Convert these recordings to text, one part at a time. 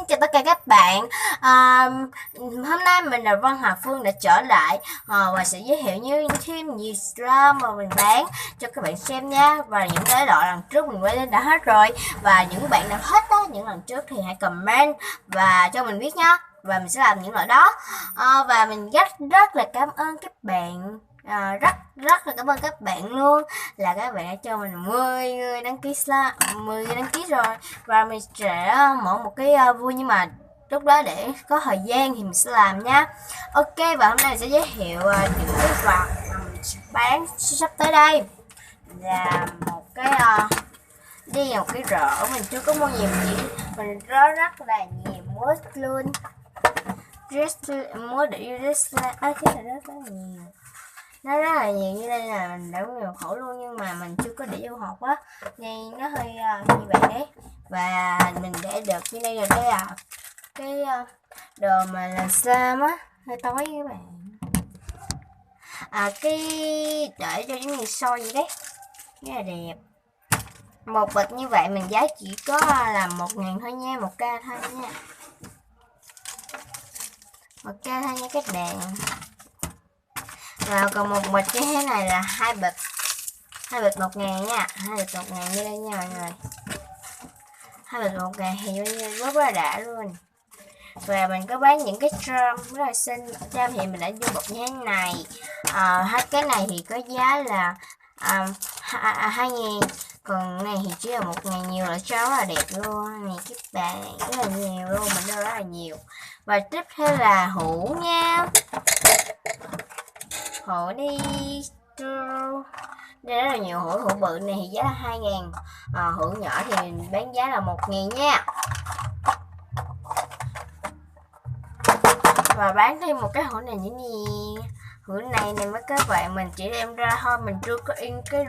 Xin chào tất cả các bạn. À, Hôm nay mình là Văn Hà Phương đã trở lại và sẽ giới thiệu thêm nhiều slime mà mình bán cho các bạn xem nha. Và những cái loại lần trước mình quay lên đã hết rồi. Và những bạn nào hết á, những lần trước thì hãy comment và cho mình biết nhá. Và mình sẽ làm những loại đó. Và mình rất là cảm ơn các bạn. Rất là cảm ơn các bạn luôn, là các bạn đã cho mình 10 người đăng ký 10 người đăng ký rồi, và mình sẽ mở một cái vui, nhưng mà lúc đó để có thời gian thì mình sẽ làm nha. Ok, và hôm nay mình sẽ giới thiệu những cái vật mà mình sẽ bán sắp tới đây, là một cái đây là một cái rổ. Mình chưa có mua nhiều, mình rất là nhiều mốt luôn, mua để dress cái này rất là nhiều, nó rất là nhiều, như đây là mình đã nhiều khổ luôn, nhưng mà mình chưa có để vô hộp á, nên nó hơi như vậy đấy. Và mình để được như đây, là đây là cái đồ mà làm slime á, hơi tối với các bạn. Cái để cho giống như soi vậy đấy, rất là đẹp. Một bịch như vậy mình giá chỉ có là 1.000 thôi nha, 1k thôi nha, 1k thôi nha các bạn. Và còn một bịch như thế này là hai bịch 1.000 nha, 2 bịch 1.000 như đây nha mọi người. 2 bịch 1.000 thì rất là đã luôn. Và mình có bán những cái trâm rất là xinh. Trâm thì mình đã vô bọc như thế này. Hai cái này thì có giá là 2.000, còn này thì chỉ là 1.000. Nhiều loại trâm rất là đẹp luôn này các bạn, rất là nhiều luôn, mình đưa rất là nhiều. Và tiếp theo là hũ nha, hũ đi. Đây rất là nhiều hũ bự này thì giá là 2.000, hũ nhỏ thì mình bán giá là 1.000 nha. Và bán thêm một cái hũ này nữa nè, hũ này mấy các bạn, mình chỉ đem ra thôi, mình chưa có in cái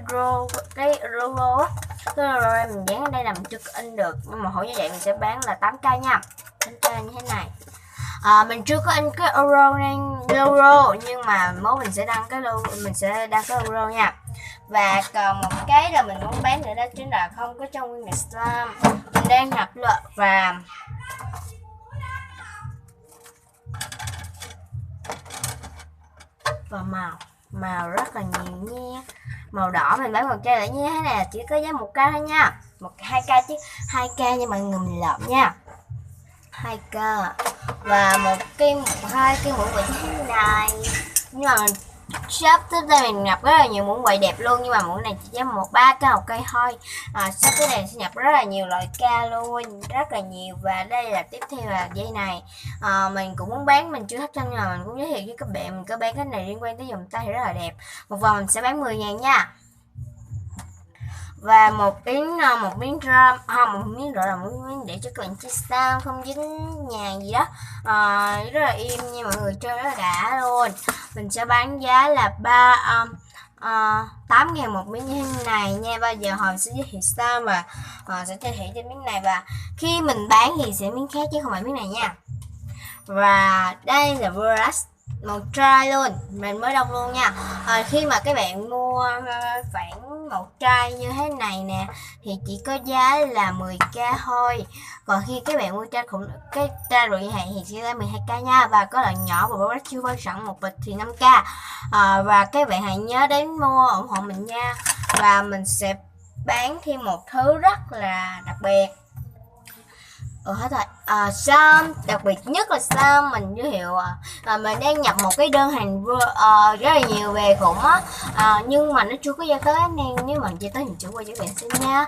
logo á, cái logo mình dán ở đây là mình chưa có in được, nhưng mà hũ như vậy mình sẽ bán là 8k nha, 8k như thế này. Mình chưa có in cái logo, nhưng mà mốt mình sẽ đăng cái logo nha. Và còn một cái là mình muốn bán nữa, đó chính là không có trong nguyên slime, mình đang nhập lợi và màu rất là nhiều nha. Màu đỏ mình bán 1k lại như thế này là chỉ có giá 1k thôi nha, 2k chứ 2k nha mọi người, mình lộn nha, 2k. Và hai cái muỗng quậy như thế này, nhưng mà shop tới đây mình nhập rất là nhiều muỗng quậy đẹp luôn, nhưng mà muỗng này chỉ giá 3k một cây thôi. Shop tới đây sẽ nhập rất là nhiều loại ca luôn, rất là nhiều. Và đây là tiếp theo là dây này, mình cũng muốn bán, mình chưa hết trơn, nhưng mà mình cũng giới thiệu với các bạn, mình có bán cái này liên quan tới dòng tay thì rất là đẹp. Một vòng mình sẽ bán 10.000 nha. Và một miếng ram, không, một miếng gọi là một miếng để cho các bạn chơi sao không dính nhà gì đó, rất là im nha mọi người, chơi rất là đã luôn. Mình sẽ bán giá là 8.000 một miếng như thế này nha. Bây giờ hồi sẽ giới thiệu sao mà sẽ giới thiệu trên miếng này, và khi mình bán thì sẽ miếng khác chứ không phải miếng này nha. Và đây là brush một chai luôn, mình mới đọc luôn nha. Khi mà các bạn mua khoảng một chai như thế này nè thì chỉ có giá là 10k thôi, còn khi các bạn mua chai rồi như này thì sẽ là 12k nha. Và có loại nhỏ và brush chưa bao sẵn một bịch thì 5k. Và các bạn hãy nhớ đến mua ủng hộ mình nha. Và mình sẽ bán thêm một thứ rất là đặc biệt. Hết rồi. Sam đặc biệt nhất là Sam mình giới thiệu, mình đang nhập một cái đơn hàng rất là nhiều về khủng á, nhưng mà nó chưa có giao tới, nên nếu mà giao tới thì chủ quay cho các bạn xem nha.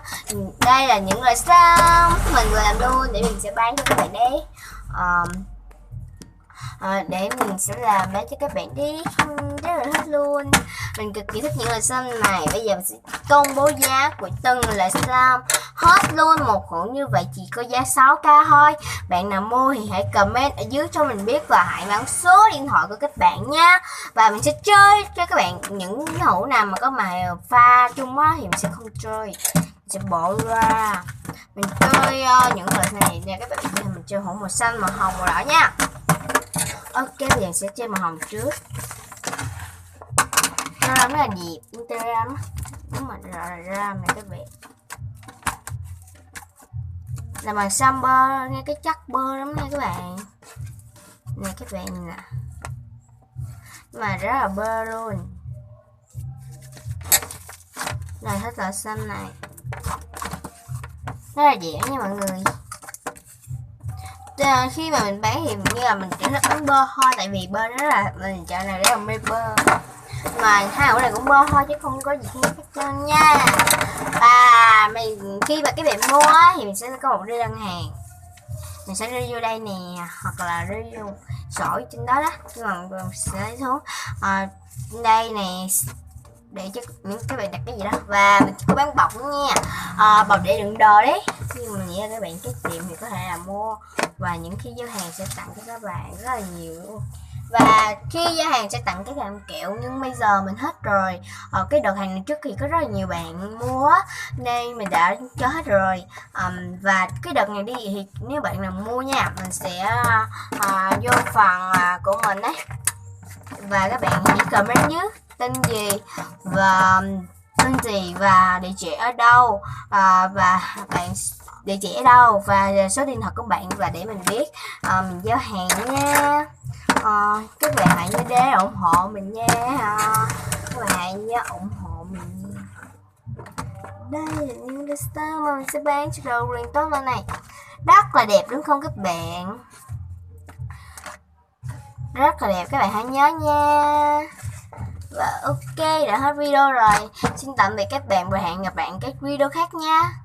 Đây là những loại Sam mình vừa làm luôn để mình sẽ bán cho các bạn đấy, để mình sẽ làm bán cho các bạn đi, rất là thích luôn. Mình cực kỳ thích những loại slime này. Bây giờ mình sẽ công bố giá của từng loại slime hết luôn. Một hũ như vậy chỉ có giá 6k thôi. Bạn nào mua thì hãy comment ở dưới cho mình biết, và hãy báo số điện thoại của các bạn nha. Và mình sẽ chơi cho các bạn những hũ nào mà có màu pha chung á thì mình sẽ không chơi, mình sẽ bỏ ra. Mình chơi những loại này nha các bạn. Mình chơi hũ màu xanh, màu hồng, màu đỏ nha. Ok, bây giờ sẽ chơi màu hồng trước. Nó rất là đẹp, Instagram. Đúng mà ram này các bạn. làm bằng xăm bơ, nghe cái chắc bơ lắm nha các bạn. Nè các bạn nhìn nè, mà rất là bơ luôn. Này hết là xăm này, rất là dẻo nha mọi người. Khi mà mình bán thì như là mình chỉ thích bán bơ thôi, tại vì bơ đó là mình chọn này để làm mê bơ, mà hai ổ này cũng bơ thôi chứ không có gì khác hết trơn nha. Và mình khi mà các bạn mua thì mình sẽ có một đơn đặt hàng, mình sẽ đưa vô đây nè, hoặc là đưa vô sổ trên đó đó, nhưng mà mình sẽ lấy xuống đây nè để cho những các bạn đặt cái gì đó. Và mình có bán bọc nữa nha, bọc để đựng đồ đấy. Khi mà mình nghĩ là các bạn cái tiệm thì có thể là mua, và những khi giao hàng sẽ tặng cho các bạn rất là nhiều luôn. Và khi giao hàng sẽ tặng các bạn kẹo, nhưng bây giờ mình hết rồi. Cái đợt hàng này trước thì có rất là nhiều bạn mua nên mình đã cho hết rồi. Và cái đợt này đi thì nếu bạn nào mua nha, mình sẽ vô phần của mình đấy, và các bạn chỉ comment nhé tên gì và địa chỉ ở đâu, và bạn địa chỉ ở đâu và số điện thoại của bạn, và để mình biết mình giao hàng nha. Các bạn hãy nhớ để ủng hộ mình nha. Các bạn hãy nhớ ủng hộ mình. Đây là những cái star mà mình sẽ bán cho đồ riêng tốt lên này, rất là đẹp đúng không các bạn? Rất là đẹp, các bạn hãy nhớ nha. Và ok, đã hết video rồi. Xin tạm biệt các bạn và hẹn gặp bạn các video khác nha.